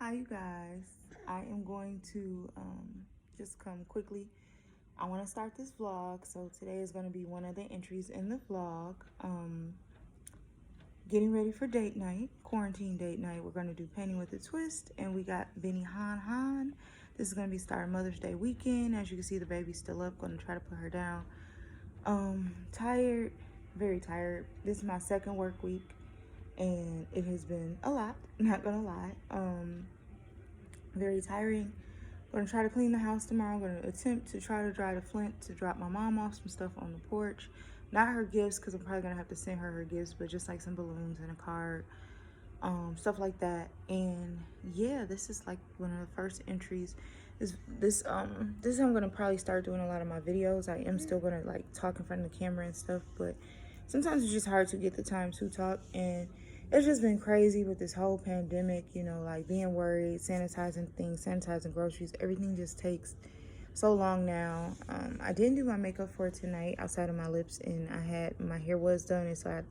Hi, you guys. I am going to just come quickly. I want to start this vlog. So today is going to be one of the entries in the vlog. Getting ready for date night, quarantine date night. We're going to do painting with a twist, and we got Benny Han. This is going to be starting Mother's Day weekend. As you can see, the baby's still up. Going to try to put her down. Tired, very tired. This is my second work week, and it has been a lot. Not gonna lie. Very tiring. Gonna try to clean the house tomorrow. I'm gonna attempt to try to drive to Flint to drop my mom off some stuff on the porch. Not her gifts, because I'm probably gonna have to send her gifts, but just like some balloons and a card, stuff like that. And yeah, this is like one of the first entries. This is how I'm gonna probably start doing a lot of my videos. I am still gonna like talk in front of the camera and stuff, but sometimes it's just hard to get the time to talk, and it's just been crazy with this whole pandemic, you know, like being worried, sanitizing things, sanitizing groceries. Everything just takes so long now. I didn't do my makeup for tonight outside of my lips, and my hair was done, and so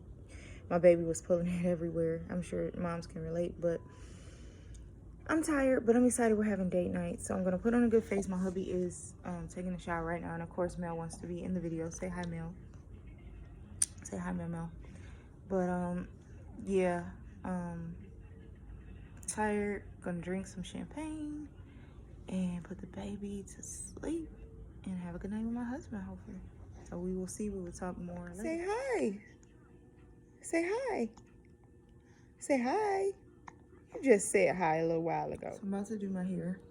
my baby was pulling it everywhere. I'm sure moms can relate, but I'm tired, but I'm excited we're having date night. So I'm going to put on a good face. My hubby is taking a shower right now, and of course Mel wants to be in the video. Say hi, Mel. Say hi, Mel. But yeah, tired. Gonna drink some champagne and put the baby to sleep and have a good night with my husband, hopefully. So we will see. We will talk more later. Say hi. Say hi. Say hi. You just said hi a little while ago. So I'm about to do my hair.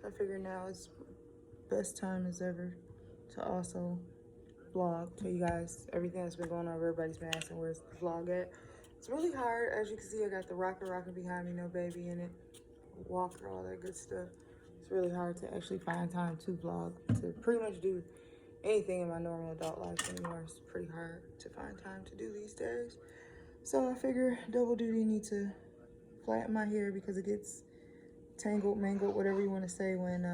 So I figure now is best time as ever to also vlog, tell you guys everything that's been going on. Everybody's been asking where's the vlog at. It's really hard. As you can see, I got the rocker behind me, no baby in it, walker, all that good stuff. It's really hard to actually find time to vlog, to pretty much do anything in my normal adult life anymore. It's pretty hard to find time to do these days. So I figure double duty, need to flatten my hair because it gets tangled, mangled, whatever you want to say, when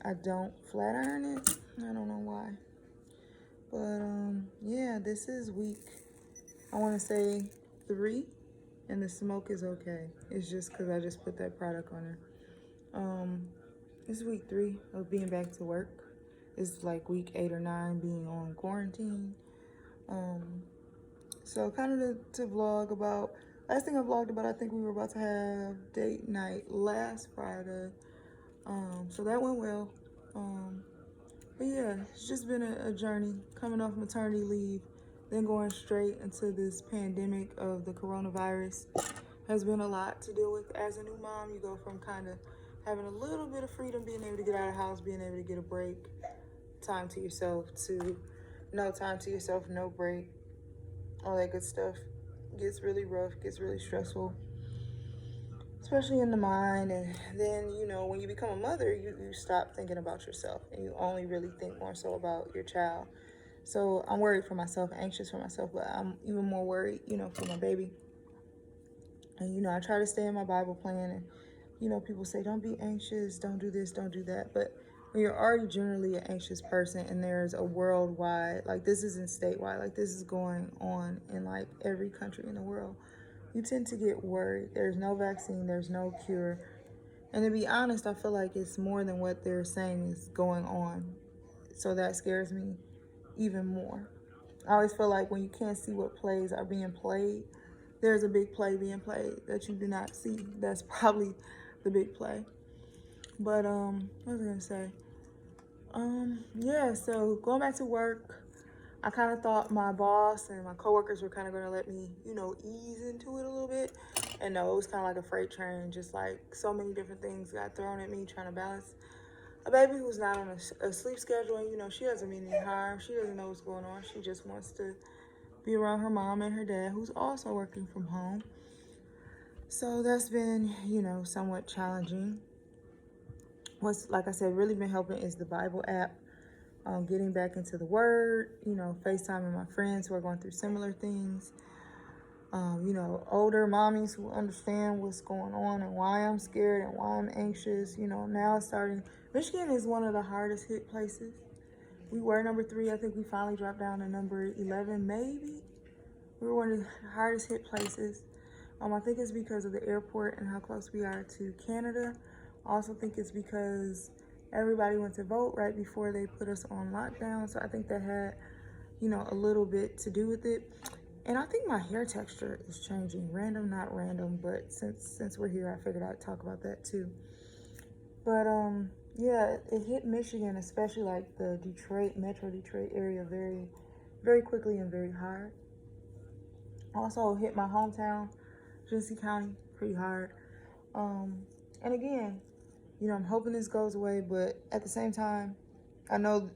I don't flat iron it. I don't know why. But yeah, this is week, I want to say 3, and the smoke is okay. It's just because I just put that product on her. This is week 3 of being back to work. It's like week 8 or 9 being on quarantine. So kind of to vlog about, last thing I vlogged about, I think we were about to have date night last Friday. So that went well. But yeah, it's just been a journey, coming off maternity leave, then going straight into this pandemic of the coronavirus. Has been a lot to deal with as a new mom. You go from kind of having a little bit of freedom, being able to get out of the house, being able to get a break, time to yourself, to no time to yourself, no break, all that good stuff. Gets really rough, gets really stressful, especially in the mind. And then, you know, when you become a mother, you stop thinking about yourself, and you only really think more so about your child. So I'm worried for myself, anxious for myself, but I'm even more worried, you know, for my baby. And, you know, I try to stay in my Bible plan, and, you know, people say, don't be anxious, don't do this, don't do that. But when you're already generally an anxious person, and there's a worldwide, like this isn't statewide, like this is going on in like every country in the world, you tend to get worried. There's no vaccine, there's no cure. And to be honest, I feel like it's more than what they're saying is going on. So that scares me even more. I always feel like when you can't see what plays are being played, there's a big play being played that you do not see. That's probably the big play. But what was I gonna say? Yeah, so going back to work, I kind of thought my boss and my coworkers were kind of gonna let me, you know, ease into it a little bit. And no, it was kind of like a freight train, just like so many different things got thrown at me, trying to balance a baby who's not on a sleep schedule. And, you know, she doesn't mean any harm. She doesn't know what's going on. She just wants to be around her mom and her dad, who's also working from home. So that's been, you know, somewhat challenging. What's, like I said, really been helping is the Bible app. Getting back into the Word, you know, FaceTiming my friends who are going through similar things. You know, older mommies who understand what's going on and why I'm scared and why I'm anxious. You know, now it's starting. Michigan is one of the hardest hit places. We were number 3. I think we finally dropped down to number 11, maybe. We were one of the hardest hit places. I think it's because of the airport and how close we are to Canada. I also think it's because everybody went to vote right before they put us on lockdown. So I think that had, a little bit to do with it. And I think my hair texture is changing. Random, not random, but since we're here, I figured I'd talk about that too. But yeah, it hit Michigan, especially like the Detroit, Metro Detroit area, very, very quickly and very hard. Also hit my hometown, Genesee County, pretty hard. And again, I'm hoping this goes away, but at the same time, I know,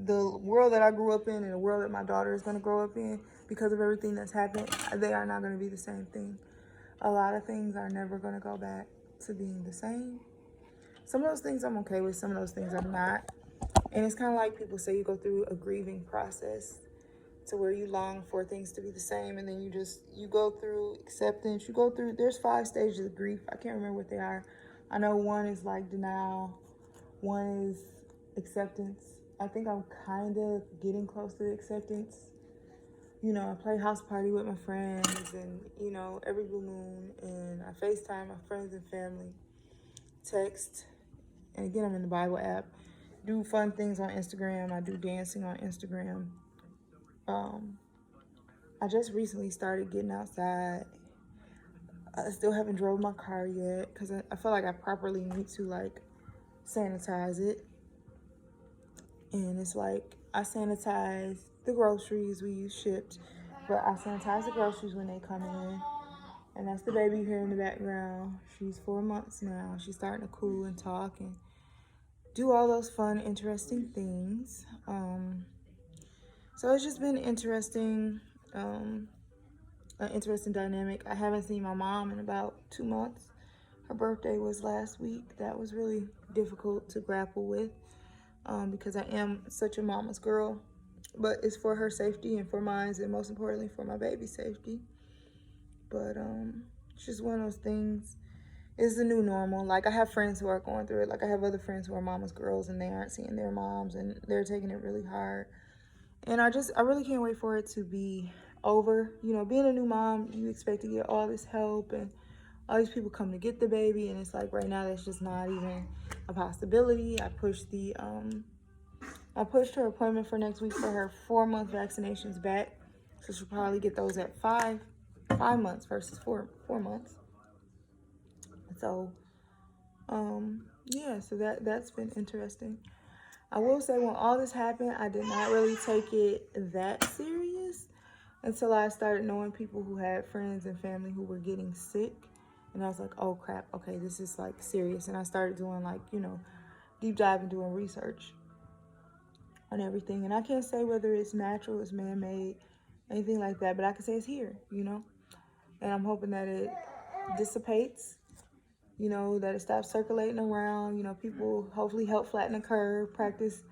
the world that I grew up in and the world that my daughter is going to grow up in, because of everything that's happened, they are not going to be the same thing. A lot of things are never going to go back to being the same. Some of those things I'm okay with, some of those things I'm not. And it's kind of like people say, you go through a grieving process to where you long for things to be the same, and then you go through acceptance. There's 5 stages of grief. I can't remember what they are. I know one is like denial, one is acceptance. I think I'm kind of getting close to the acceptance. I play house party with my friends, and every blue moon, and I FaceTime my friends and family, text, and again, I'm in the Bible app, do fun things on Instagram. I do dancing on Instagram. I just recently started getting outside. I still haven't drove my car yet because I feel like I properly need to like sanitize it. And it's like I sanitize the groceries, we use Shipt, but I sanitize the groceries when they come in. And that's the baby here in the background. She's 4 months now. She's starting to cool and talk and do all those fun, interesting things. So it's just been interesting. An interesting dynamic. I haven't seen my mom in about 2 months. Her birthday was last week. That was really difficult to grapple with because I am such a mama's girl. But it's for her safety and for mine, and most importantly for my baby's safety. But it's just one of those things. It's the new normal. Like, I have friends who are going through it. Like, I have other friends who are mama's girls and they aren't seeing their moms and they're taking it really hard. And I really can't wait for it to be over. Being a new mom, you expect to get all this help and all these people come to get the baby, and it's like right now that's just not even a possibility. I pushed her appointment for next week for her 4-month vaccinations back. So she'll probably get those at 5 months versus 4 months. So yeah, so that's been interesting. I will say when all this happened, I did not really take it that serious until I started knowing people who had friends and family who were getting sick. And I was like, oh crap, okay, this is like serious. And I started doing like, deep dive and doing research on everything. And I can't say whether it's natural, it's man-made, anything like that, but I can say it's here, And I'm hoping that it dissipates, that it stops circulating around, people hopefully help flatten the curve, practice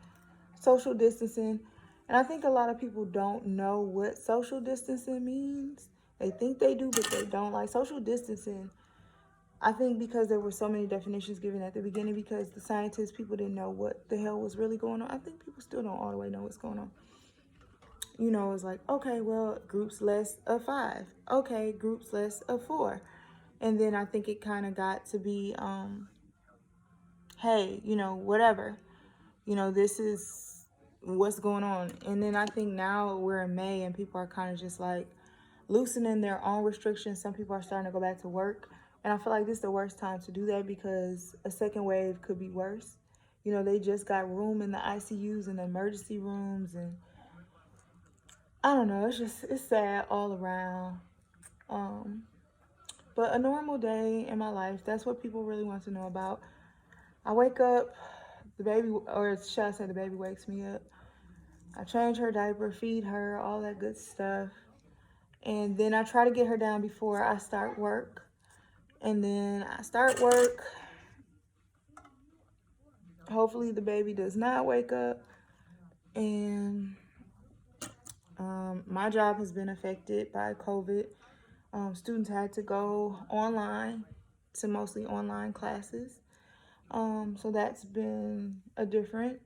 social distancing. And I think a lot of people don't know what social distancing means. They think they do, but they don't. Like, social distancing, I think because there were so many definitions given at the beginning, because the scientists, people didn't know what the hell was really going on. I think people still don't all the way know what's going on. It's like, okay, well, groups less of 5. Okay, groups less of 4. And then I think it kind of got to be, hey, whatever. This is what's going on. And then I think now we're in May and people are kind of just like loosening their own restrictions. Some people are starting to go back to work. And I feel like this is the worst time to do that because a second wave could be worse. They just got room in the ICUs and the emergency rooms. And I don't know, it's sad all around. But a normal day in my life, that's what people really want to know about. I wake up, the baby, or should I say the baby wakes me up. I change her diaper, feed her, all that good stuff. And then I try to get her down before I start work. And then I start work. Hopefully the baby does not wake up. And my job has been affected by COVID. Students had to go online to mostly online classes. So that's been a different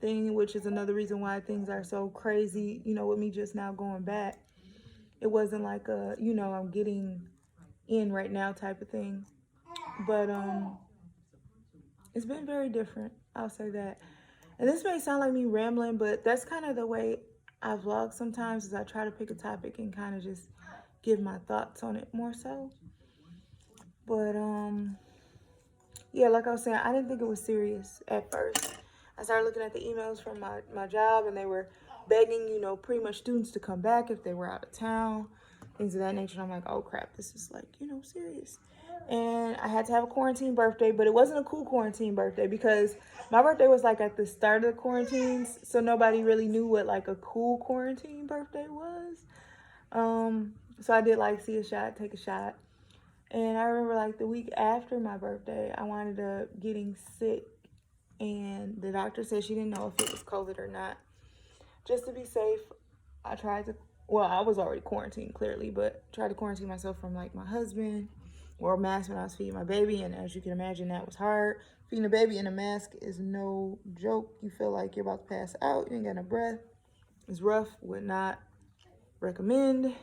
thing, which is another reason why things are so crazy, with me just now going back. It wasn't like I'm getting in right now type of thing. But it's been very different. I'll say that. And this may sound like me rambling, but that's kind of the way I vlog sometimes, is I try to pick a topic and kind of just give my thoughts on it more so. But yeah, like I was saying, I didn't think it was serious at first. I started looking at the emails from my job, and they were begging, you know, pretty much students to come back if they were out of town, things of that nature. And I'm like, oh crap, this is like, you know, serious. And I had to have a quarantine birthday, but it wasn't a cool quarantine birthday because my birthday was like at the start of the quarantines, so nobody really knew what like a cool quarantine birthday was. So I did like see a shot, take a shot. And I remember like the week after my birthday, I wound up getting sick, and the doctor said she didn't know if it was COVID or not. Just to be safe, I tried to, well, I was already quarantined clearly, but tried to quarantine myself from like my husband, wore a mask when I was feeding my baby, and as you can imagine, that was hard. Feeding a baby in a mask is no joke. You feel like you're about to pass out, you ain't got no breath. It's rough, would not recommend,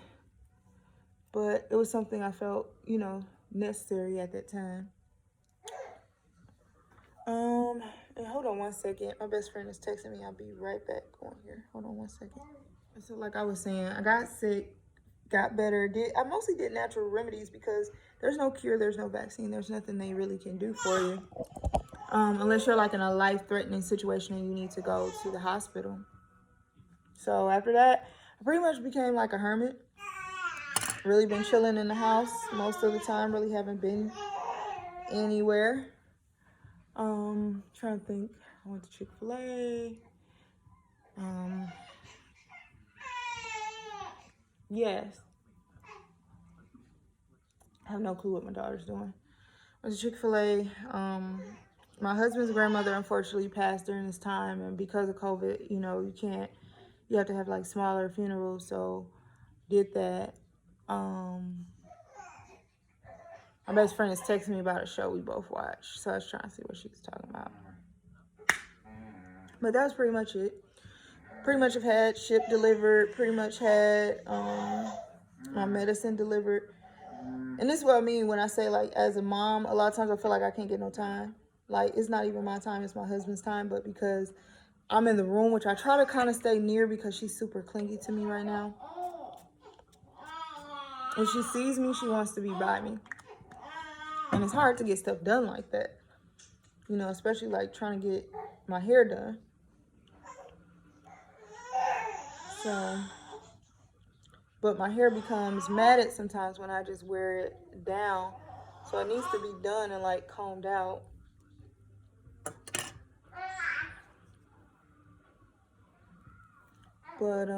but it was something I felt, you know, necessary at that time. And hold on one second. My best friend is texting me. I'll be right back on here. Hold on one second. So like I was saying, I got sick, got better. I mostly did natural remedies because there's no cure, there's no vaccine, there's nothing they really can do for you. Unless you're like in a life-threatening situation and you need to go to the hospital. So after that, I pretty much became like a hermit. Really been chilling in the house most of the time. Really haven't been anywhere. Trying to think. I went to Chick-fil-A. Yes. I have no clue what my daughter's doing. I went to Chick-fil-A. My husband's grandmother unfortunately passed during this time, and because of COVID, you know, you have to have like smaller funerals, so did that. My best friend is texting me about a show we both watched, so I was trying to see what she was talking about. But that was pretty much it. Pretty much have had ship delivered, pretty much had my medicine delivered. And this is what I mean when I say, like, as a mom, a lot of times I feel like I can't get no time. Like, it's not even my time, it's my husband's time, but because I'm in the room, which I try to kind of stay near because she's super clingy to me right now. When she sees me, she wants to be by me. And it's hard to get stuff done like that. You know, especially like trying to get my hair done. So, but my hair becomes matted sometimes when I just wear it down. So it needs to be done and like combed out. But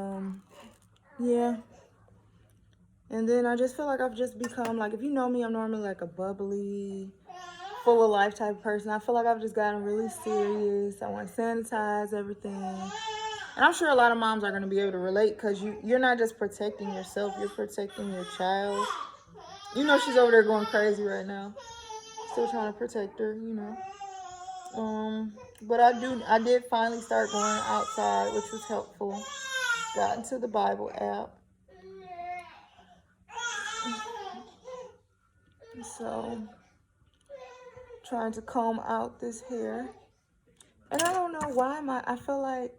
yeah. And then I just feel like I've just become, like, if you know me, I'm normally like a bubbly, full of life type of person. I feel like I've just gotten really serious. I want to sanitize everything. And I'm sure a lot of moms are going to be able to relate, because you're not just protecting yourself, you're protecting your child. You know, she's over there going crazy right now. Still trying to protect her, you know. But I did finally start going outside, which was helpful. Got into the Bible app. So, trying to comb out this hair. And I don't know why I feel like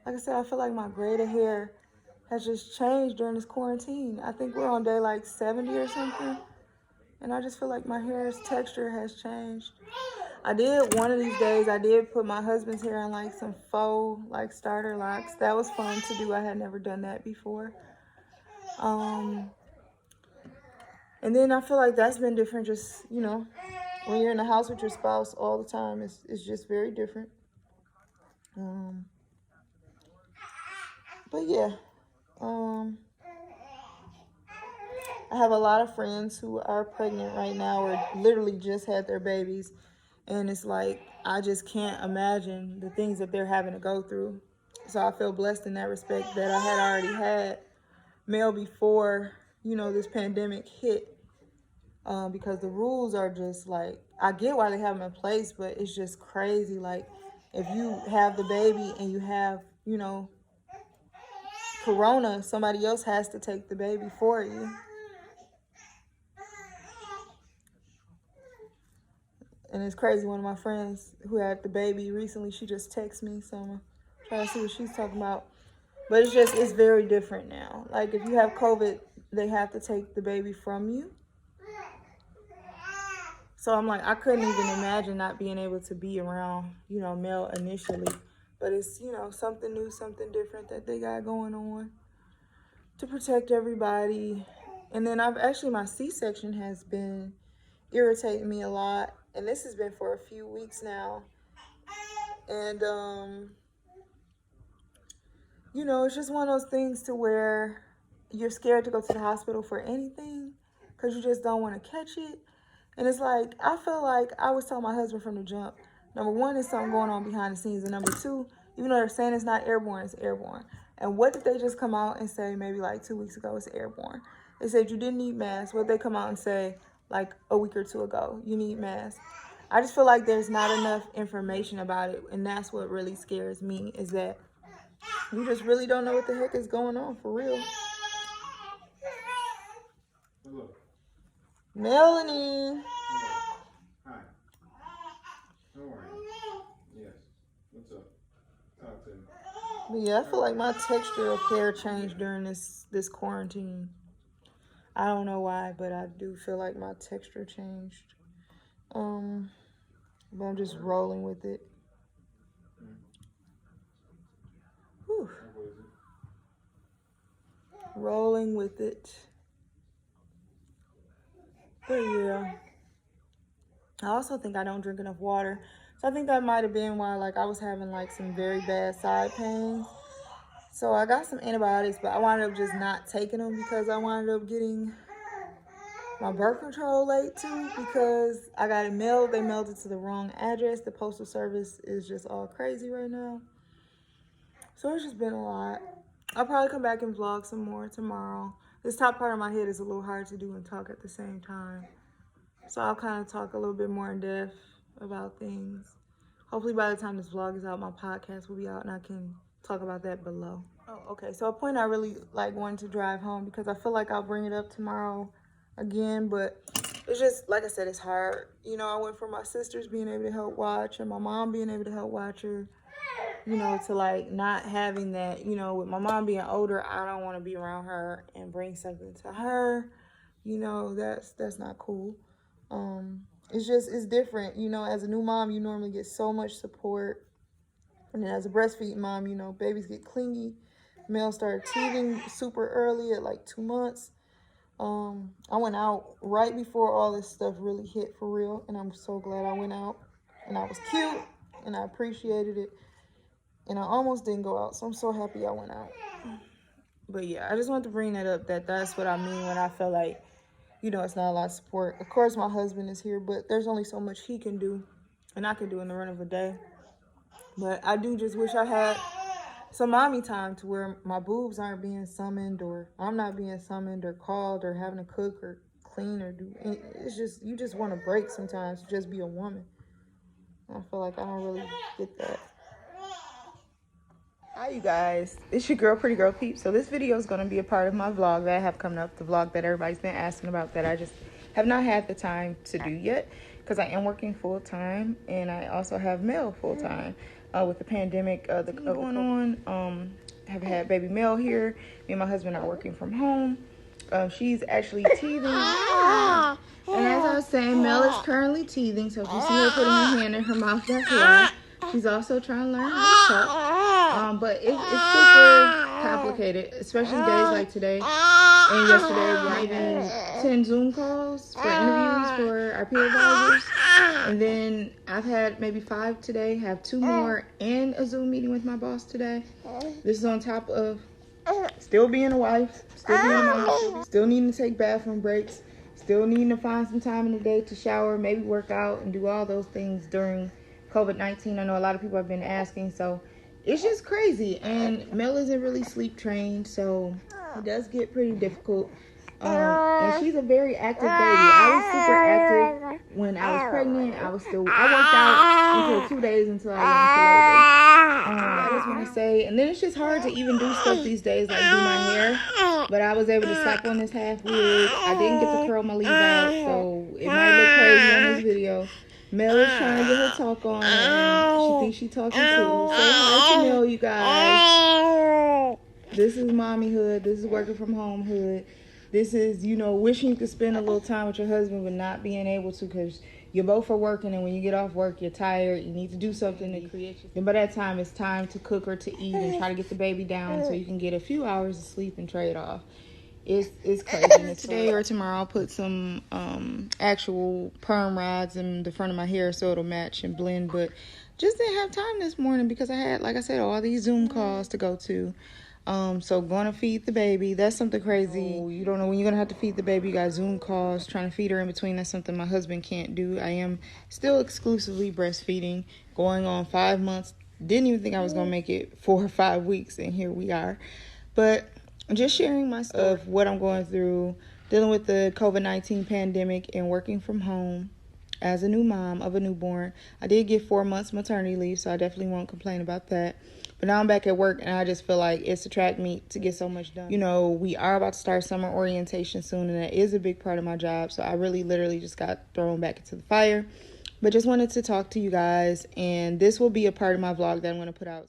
I said, I feel like my braided hair has just changed during this quarantine. I think we're on day like 70 or something. And I just feel like my hair's texture has changed. I did one of these days, I did put my husband's hair on like some faux like starter locks. That was fun to do. I had never done that before. And then I feel like that's been different, just, you know, when you're in the house with your spouse all the time, it's just very different. But yeah, I have a lot of friends who are pregnant right now or literally just had their babies. And it's like, I just can't imagine the things that they're having to go through. So I feel blessed in that respect that I had already had mail before, you know, this pandemic hit. Because the rules are just like, I get why they have them in place, but it's just crazy. Like, if you have the baby and you have, you know, corona, somebody else has to take the baby for you. And it's crazy. One of my friends who had the baby recently, she just texted me. So I'm going to try to see what she's talking about. But it's very different now. Like, if you have COVID, they have to take the baby from you. So I'm like, I couldn't even imagine not being able to be around, you know, Mel initially. But it's, you know, something new, something different that they got going on to protect everybody. And then my C-section has been irritating me a lot. And this has been for a few weeks now. And, you know, it's just one of those things to where you're scared to go to the hospital for anything because you just don't want to catch it. And it's like, I feel like I was telling my husband from the jump, number one, there's something going on behind the scenes. And number two, even though they're saying it's not airborne, it's airborne. And what did they just come out and say maybe like 2 weeks ago? It's airborne. They said you didn't need masks. What did they come out and say like a week or two ago? You need masks. I just feel like there's not enough information about it. And that's what really scares me, is that we just really don't know what the heck is going on for real. Melanie. Hi. How are you? Yes. What's up? Talk to me. But yeah, I feel like my texture of hair changed during this quarantine. I don't know why, but I do feel like my texture changed. But I'm just rolling with it. Whew. Rolling with it. But yeah, I also think I don't drink enough water. So I think that might have been why, like, I was having like some very bad side pains. So I got some antibiotics, but I wound up just not taking them because I wound up getting my birth control late too, because I got it mailed. They mailed it to the wrong address. The postal service is just all crazy right now. So it's just been a lot. I'll probably come back and vlog some more tomorrow. This top part of my head is a little hard to do and talk at the same time. So I'll kind of talk a little bit more in depth about things. Hopefully by the time this vlog is out, my podcast will be out and I can talk about that below. Oh, okay. So a point I really like wanted to drive home because I feel like I'll bring it up tomorrow again, but it's just, like I said, it's hard. You know, I went from my sisters being able to help watch and my mom being able to help watch her, you know, to like not having that, you know, with my mom being older, I don't want to be around her and bring something to her. You know, that's not cool. It's different. You know, as a new mom, you normally get so much support. And then as a breastfeeding mom, you know, babies get clingy. Male started teething super early at like 2 months. I went out right before all this stuff really hit for real. And I'm so glad I went out. And I was cute and I appreciated it. And I almost didn't go out, so I'm so happy I went out. But yeah, I just wanted to bring that up, that's what I mean when I feel like, you know, it's not a lot of support. Of course, my husband is here, but there's only so much he can do and I can do in the run of a day. But I do just wish I had some mommy time to where my boobs aren't being summoned or I'm not being summoned or called or having to cook or clean or do. It's just, you just want to break sometimes to just be a woman. I feel like I don't really get that. Hi you guys, it's your girl Pretty Girl Peep. So this video is going to be a part of my vlog that I have coming up, the vlog that everybody's been asking about that I just have not had the time to do yet because I am working full-time and I also have Mel full-time. With the pandemic going on, have had baby Mel here. Me and my husband are working from home. She's actually teething. And as I was saying, Mel is currently teething, so if you see her putting her hand in her mouth, that's why. She's also trying to learn how to talk. But it's super complicated, especially days like today. And yesterday, we made 10 Zoom calls for interviews for our peer advisors. And then I've had maybe 5 today, have 2 more, and a Zoom meeting with my boss today. This is on top of still being a wife, still being a mom, still needing to take bathroom breaks, still needing to find some time in the day to shower, maybe work out, and do all those things during COVID-19. I know a lot of people have been asking, so it's just crazy. And Mel isn't really sleep trained, so it does get pretty difficult. And she's a very active baby. I was super active when I was pregnant. I worked out until 2 days until I went into labor. I just want to say, and then it's just hard to even do stuff these days, like do my hair. But I was able to slap on this half wig. I didn't get to curl my leaves out, so it might look crazy on this video. Mel is trying to get her talk on, and she thinks she's talking too. Say hi to Mel, you guys. This is mommyhood. This is working from home hood. This is, wishing you could spend a little time with your husband, but not being able to because you both are working, and when you get off work, you're tired. You need to do something to create you. Then by that time, it's time to cook or to eat and try to get the baby down so you can get a few hours of sleep and trade off. It's crazy. Today or tomorrow, I'll put some actual perm rods in the front of my hair so it'll match and blend. But just didn't have time this morning because I had, like I said, all these Zoom calls to go to. So going to feed the baby, that's something crazy. You don't know when you're going to have to feed the baby. You got Zoom calls, trying to feed her in between. That's something my husband can't do. I am still exclusively breastfeeding, going on 5 months. Didn't even think I was going to make it 4 or 5 weeks, and here we are. But just sharing my story of what I'm going through, dealing with the COVID-19 pandemic and working from home as a new mom of a newborn. I did get 4 months maternity leave, so I definitely won't complain about that. But now I'm back at work, and I just feel like it's a track meet to get so much done. We are about to start summer orientation soon, and that is a big part of my job. So I really literally just got thrown back into the fire. But just wanted to talk to you guys, and this will be a part of my vlog that I'm going to put out.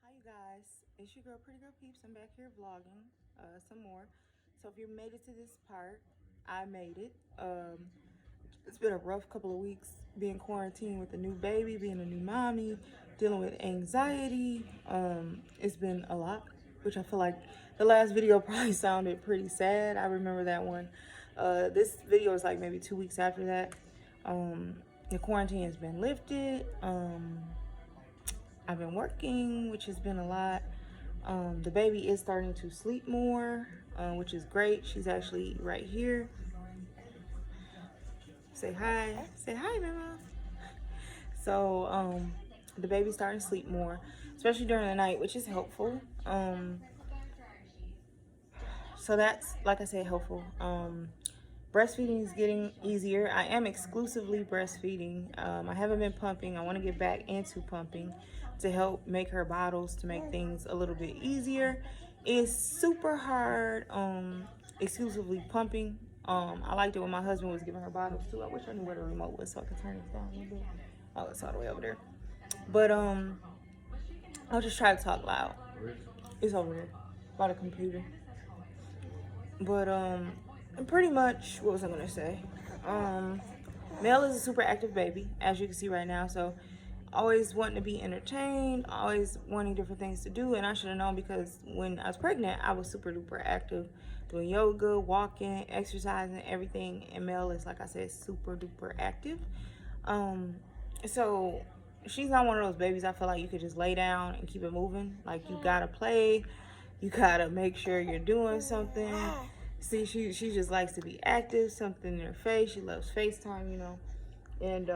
Hi, you guys. It's your girl, Pretty Girl Peeps. I'm back here vlogging some more. So if you made it to this part, I made it. It's been a rough couple of weeks being quarantined with a new baby, being a new mommy, dealing with anxiety. It's been a lot, which I feel like the last video probably sounded pretty sad. I remember that one. This video is like maybe 2 weeks after that. The quarantine has been lifted. I've been working, which has been a lot. The baby is starting to sleep more, which is great. She's actually right here. Say hi. Say hi, Mama. So, the baby's starting to sleep more, especially during the night, which is helpful. So that's, like I said, helpful. Breastfeeding is getting easier. I am exclusively breastfeeding. I haven't been pumping. I want to get back into pumping to help make her bottles, to make things a little bit easier. It's super hard exclusively pumping. I liked it when my husband was giving her bottles too. I wish I knew where the remote was so I could turn it down a little bit. Oh, it's all the way over there. But I'll just try to talk loud. It's over there by the computer. But pretty much, what was I gonna say? Mel is a super active baby, as you can see right now. So always wanting to be entertained, always wanting different things to do. And I should have known because when I was pregnant, I was super duper active, doing yoga, walking, exercising, everything. And Mel is, like I said, super duper active. So she's not one of those babies I feel like you could just lay down and keep it moving. Like, you gotta play, you gotta make sure you're doing something. See, she just likes to be active, something in her face. She loves FaceTime, And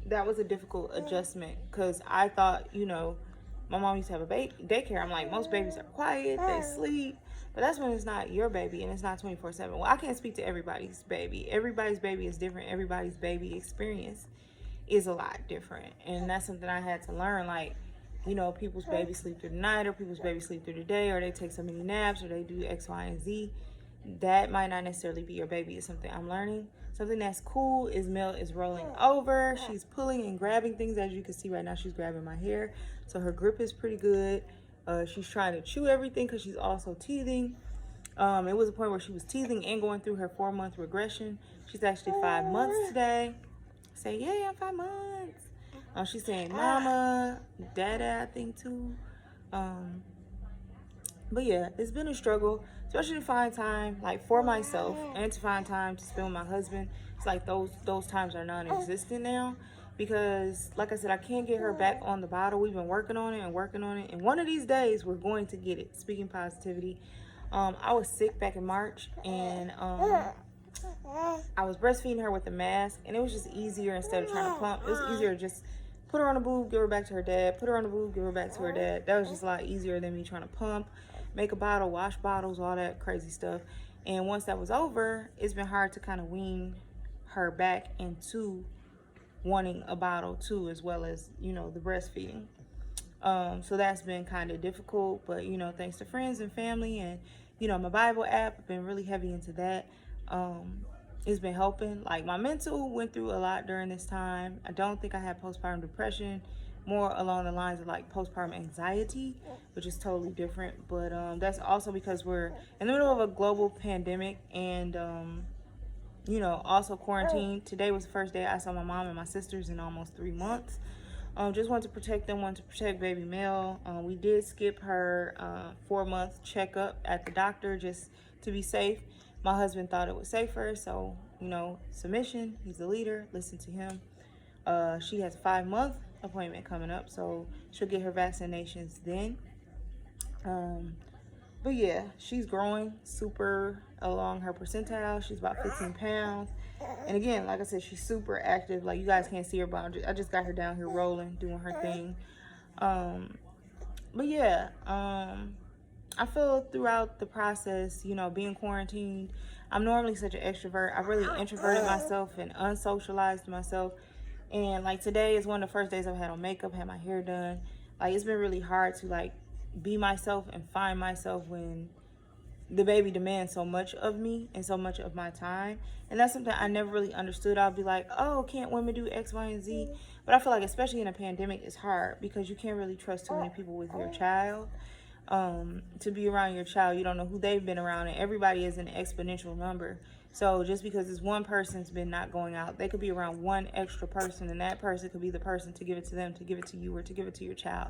that was a difficult adjustment because I thought, my mom used to have a daycare. I'm like, most babies are quiet, they sleep. But that's when it's not your baby and it's not 24/7. Well, I can't speak to everybody's baby. Everybody's baby is different. Everybody's baby experience is a lot different. And that's something I had to learn. Like, people's babies sleep through the night, or people's babies sleep through the day, or they take so many naps, or they do X, Y, and Z. That might not necessarily be your baby. It's something I'm learning. Something that's cool is Mel is rolling over. She's pulling and grabbing things. As you can see right now, she's grabbing my hair. So her grip is pretty good. She's trying to chew everything because she's also teething. It was a point where she was teething and going through her 4-month regression. She's actually 5 months today. Say, yeah, I'm 5 months. She's saying mama, dada, I think too. But yeah, it's been a struggle, especially to find time, like, for myself, and to find time to spend with my husband. It's like those times are non-existent now because, like I said, I can't get her back on the bottle. We've been working on it, and one of these days we're going to get it. Speaking positivity. I was sick back in March, and I was breastfeeding her with a mask, and it was just easier instead of trying to pump. It was easier to just put her on the boob, give her back to her dad, put her on the boob, give her back to her dad. That was just a lot easier than me trying to pump, make a bottle, wash bottles, all that crazy stuff. And once that was over, it's been hard to kind of wean her back into wanting a bottle too, as well as, the breastfeeding. So that's been kind of difficult, but, thanks to friends and family and, my Bible app, I've been really heavy into that. it's been helping. Like, my mental went through a lot during this time. I don't think I had postpartum depression, more along the lines of like postpartum anxiety, which is totally different. But that's also because we're in the middle of a global pandemic, and you know, also quarantine. Today was the first day I saw my mom and my sisters in almost 3 months. Just wanted to protect them, wanted to protect baby Mel. We did skip her 4-month checkup at the doctor just to be safe. My husband thought it was safer, so, you know, submission, he's the leader, listen to him. She has a 5-month appointment coming up, so she'll get her vaccinations then. But yeah, she's growing super along her percentile. She's about 15 pounds. And again, like I said, she's super active. Like, you guys can't see her, but I just got her down here rolling, doing her thing. But yeah, I feel throughout the process, you know, being quarantined, I'm normally such an extrovert. I really introverted myself and unsocialized myself. And like, today is one of the first days I've had on makeup, had my hair done. Like, it's been really hard to like be myself and find myself when the baby demands so much of me and so much of my time. And that's something I never really understood. I'll be like, oh, can't women do X, Y, and Z? But I feel like, especially in a pandemic, it's hard because you can't really trust too many people with your child. To be around your child, you don't know who they've been around, and everybody is an exponential number. So just because this one person's been not going out, they could be around one extra person, and that person could be the person to give it to them, to give it to you, or to give it to your child.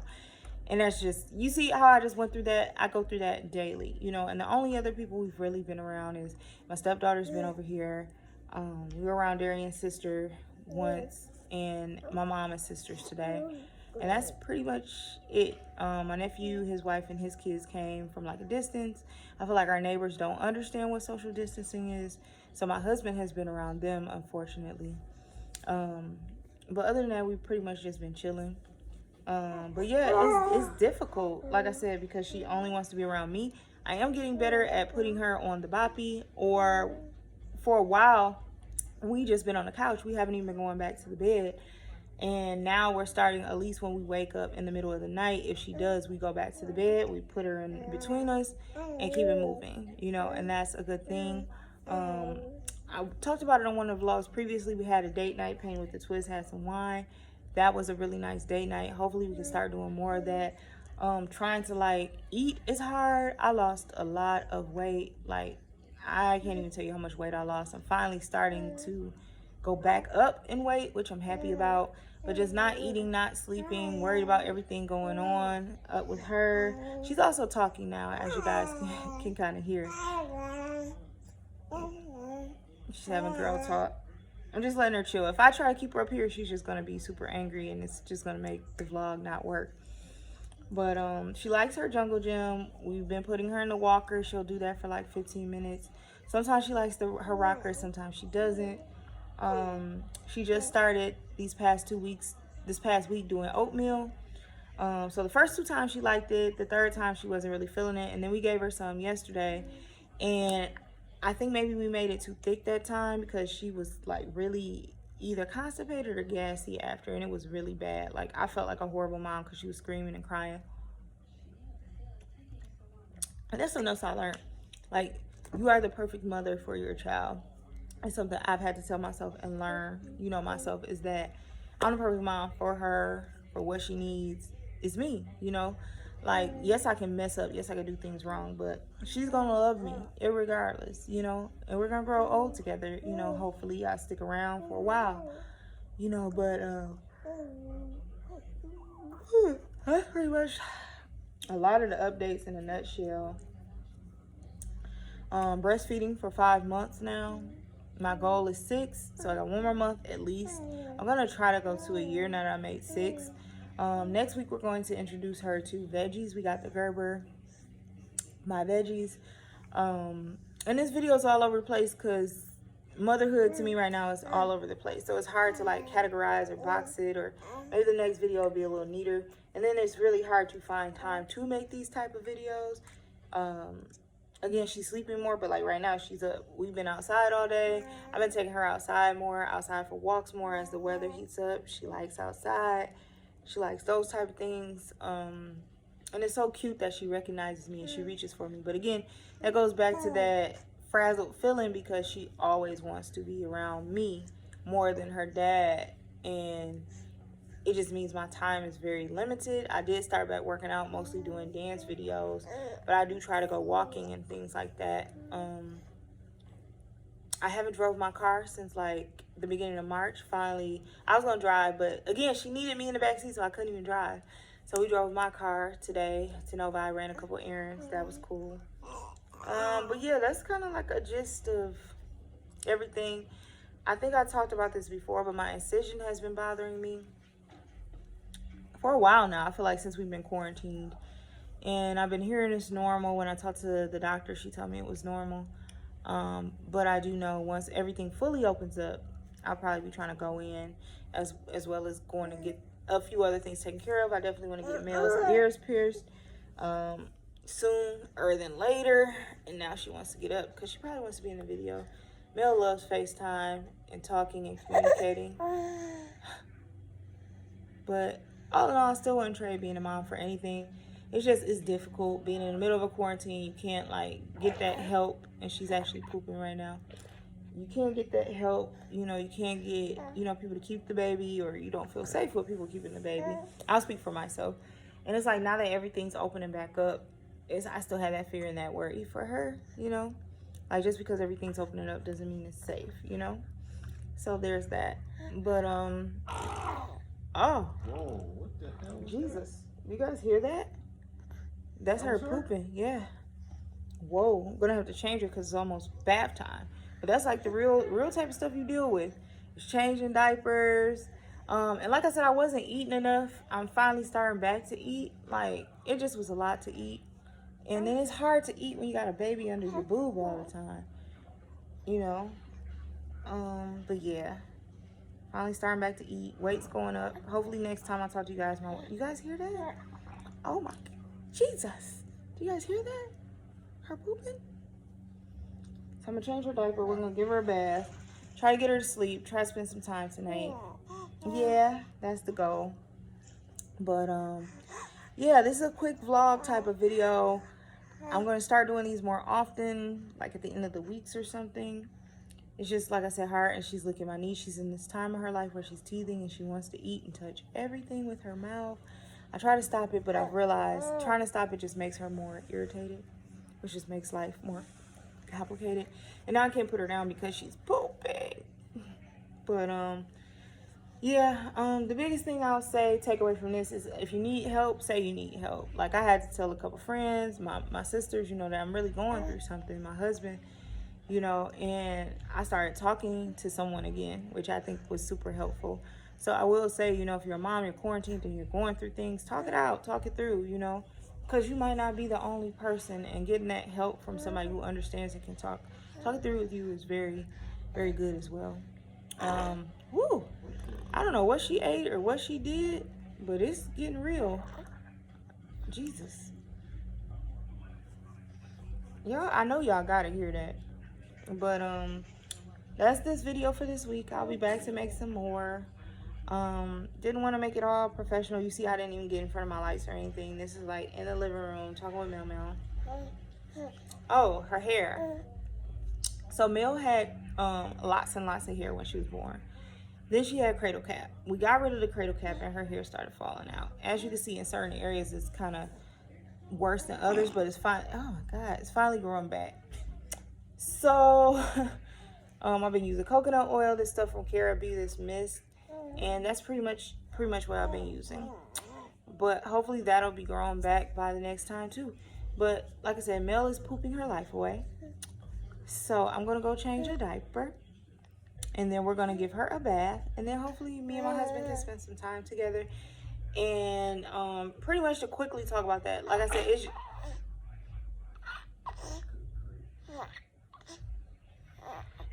And that's just, you see how I just went through that? I go through that daily, you know. And the only other people we've really been around is my stepdaughter's been over here. We were around Darian's sister once, and my mom and sisters today. And that's pretty much it. My nephew, his wife, and his kids came from like a distance. I feel like our neighbors don't understand what social distancing is. So my husband has been around them, unfortunately. But other than that, we've pretty much just been chilling. But yeah, it's difficult, like I said, because she only wants to be around me. I am getting better at putting her on the boppy, or for a while, we just been on the couch. We haven't even been going back to the bed. And now we're starting, at least when we wake up in the middle of the night, if she does, we go back to the bed, we put her in between us and keep it moving, you know, and that's a good thing. I talked about it on one of the vlogs previously. We had a date night, Pain with the Twist, had some wine. That was a really nice date night. Hopefully we can start doing more of that. Trying to like eat is hard. I lost a lot of weight. Like, I can't even tell you how much weight I lost. I'm finally starting to go back up in weight, which I'm happy about. But just not eating, not sleeping, worried about everything going on with her. She's also talking now, as you guys can kind of hear. She's having girl talk. I'm just letting her chill. If I try to keep her up here, she's just gonna be super angry, and it's just gonna make the vlog not work. But she likes her jungle gym. We've been putting her in the walker. She'll do that for like 15 minutes. Sometimes she likes her rocker, sometimes she doesn't. She just started this past week doing oatmeal. So the first 2 times she liked it. The third time she wasn't really feeling it. And then we gave her some yesterday. And I think maybe we made it too thick that time because she was like really either constipated or gassy after. And it was really bad. Like, I felt like a horrible mom because she was screaming and crying. And that's something else I learned. Like, you are the perfect mother for your child. It's something I've had to tell myself and learn, you know, myself, is that I'm the perfect mom for her, for what she needs. It's me, you know. Like, yes, I can mess up. Yes, I can do things wrong. But she's going to love me irregardless, you know. And we're going to grow old together, you know. Hopefully, I stick around for a while, you know. But that's pretty much a lot of the updates in a nutshell. Breastfeeding for 5 months now. My goal is 6, so I got 1 more month at least. I'm gonna try to go to a year now that I made 6. Next week we're going to introduce her to veggies. We got the Gerber, my veggies. And this video is all over the place because motherhood to me right now is all over the place. So it's hard to like categorize or box it, or maybe the next video will be a little neater. And then it's really hard to find time to make these type of videos. Again, she's sleeping more, but like right now she's up. We've been outside all day. I've been taking her outside for walks more as the weather heats up. She likes outside. She likes those type of things. And it's so cute that she recognizes me and she reaches for me. But again, that goes back to that frazzled feeling because she always wants to be around me more than her dad, and it just means my time is very limited. I did start back working out, mostly doing dance videos, but I do try to go walking and things like that. I haven't drove my car since like the beginning of March. Finally, I was gonna drive, but again, she needed me in the backseat, so I couldn't even drive. So we drove my car today to Nova. I ran a couple errands. That was cool. But yeah, that's kind of like a gist of everything. I think I talked about this before, but my incision has been bothering me for a while now. I feel like since we've been quarantined, and I've been hearing it's normal. When I talked to the doctor, she told me it was normal. But I do know once everything fully opens up, I'll probably be trying to go in as well as going to get a few other things taken care of. I definitely want to get Mel's ears pierced sooner than later. And now she wants to get up because she probably wants to be in the video. Mel loves FaceTime and talking and communicating. But all in all, I still wouldn't trade being a mom for anything. It's difficult being in the middle of a quarantine. You can't like get that help, and she's actually pooping right now. You can't get that help. You know, you can't get, people to keep the baby, or you don't feel safe with people keeping the baby. I'll speak for myself. And it's like now that everything's opening back up, I still have that fear and that worry for her, Like just because everything's opening up doesn't mean it's safe, So there's that. But oh. Whoa, what the hell? Jesus. You guys hear that? That's her pooping, yeah. Whoa, I'm gonna have to change her because it's almost bath time. But that's like the real type of stuff you deal with. It's changing diapers. And like I said, I wasn't eating enough. I'm finally starting back to eat. Like, it just was a lot to eat. And then it's hard to eat when you got a baby under your boob all the time. But yeah. Finally starting back to eat. Weight's going up. Hopefully next time I talk to you guys, you guys hear that? Oh my Jesus. Do you guys hear that? Her pooping? So I'm gonna change her diaper. We're gonna give her a bath. Try to get her to sleep. Try to spend some time tonight. Yeah, that's the goal. But yeah, this is a quick vlog type of video. I'm gonna start doing these more often, like at the end of the weeks or something. It's just, like I said, her, and she's licking my knee. She's in this time of her life where she's teething and she wants to eat and touch everything with her mouth. I try to stop it, but I've realized trying to stop it just makes her more irritated, which just makes life more complicated. And now I can't put her down because she's pooping. But, yeah, the biggest thing I'll say, take away from this is if you need help, say you need help. Like, I had to tell a couple friends, my sisters, that I'm really going through something, my husband, and I started talking to someone again, which I think was super helpful. So I will say, if you're a mom, you're quarantined and you're going through things, talk it out, talk it through, because you might not be the only person, and getting that help from somebody who understands and can talk it through with you is very, very good as well. Woo! I don't know what she ate or what she did, but it's getting real. Jesus. Y'all, I know y'all gotta hear that. But that's this video for this week. I'll be back to make some more. Didn't want to make it all professional. You see, I didn't even get in front of my lights or anything. This is like in the living room talking with Mel Mel. Oh, her hair. So Mel had lots and lots of hair when she was born. Then she had cradle cap. We got rid of the cradle cap and her hair started falling out. As you can see, in certain areas it's kind of worse than others, but it's fine. Oh my God, it's finally growing back. So I've been using coconut oil, this stuff from Caribbean, this mist, and that's pretty much what I've been using. But hopefully that'll be growing back by the next time too. But like I said, Mel is pooping her life away. So I'm gonna go change her diaper, and then we're gonna give her a bath, and then hopefully me and my husband can spend some time together. And pretty much to quickly talk about that, like I said,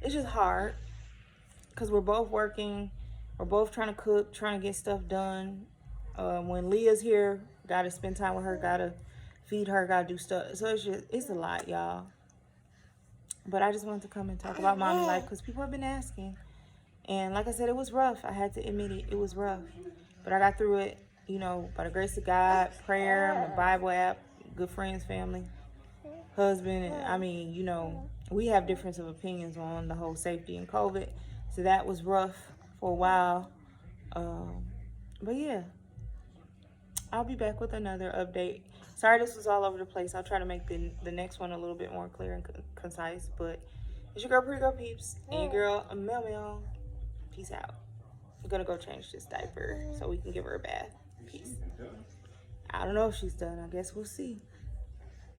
it's just hard because we're both working, we're both trying to cook, trying to get stuff done. When Leah's here, gotta spend time with her, gotta feed her, gotta do stuff. So it's a lot, y'all. But I just wanted to come and talk about mommy life because people have been asking. And like I said, it was rough. I had to admit it was rough. But I got through it, by the grace of God, prayer, my Bible app, good friends, family, husband, and we have difference of opinions on the whole safety and COVID. So that was rough for a while. But yeah, I'll be back with another update. Sorry this was all over the place. I'll try to make the next one a little bit more clear and concise. But it's your girl, Pretty Girl Peeps, and your girl, Mel Mel. Peace out. I'm gonna go change this diaper so we can give her a bath. Peace. I don't know if she's done. I guess we'll see.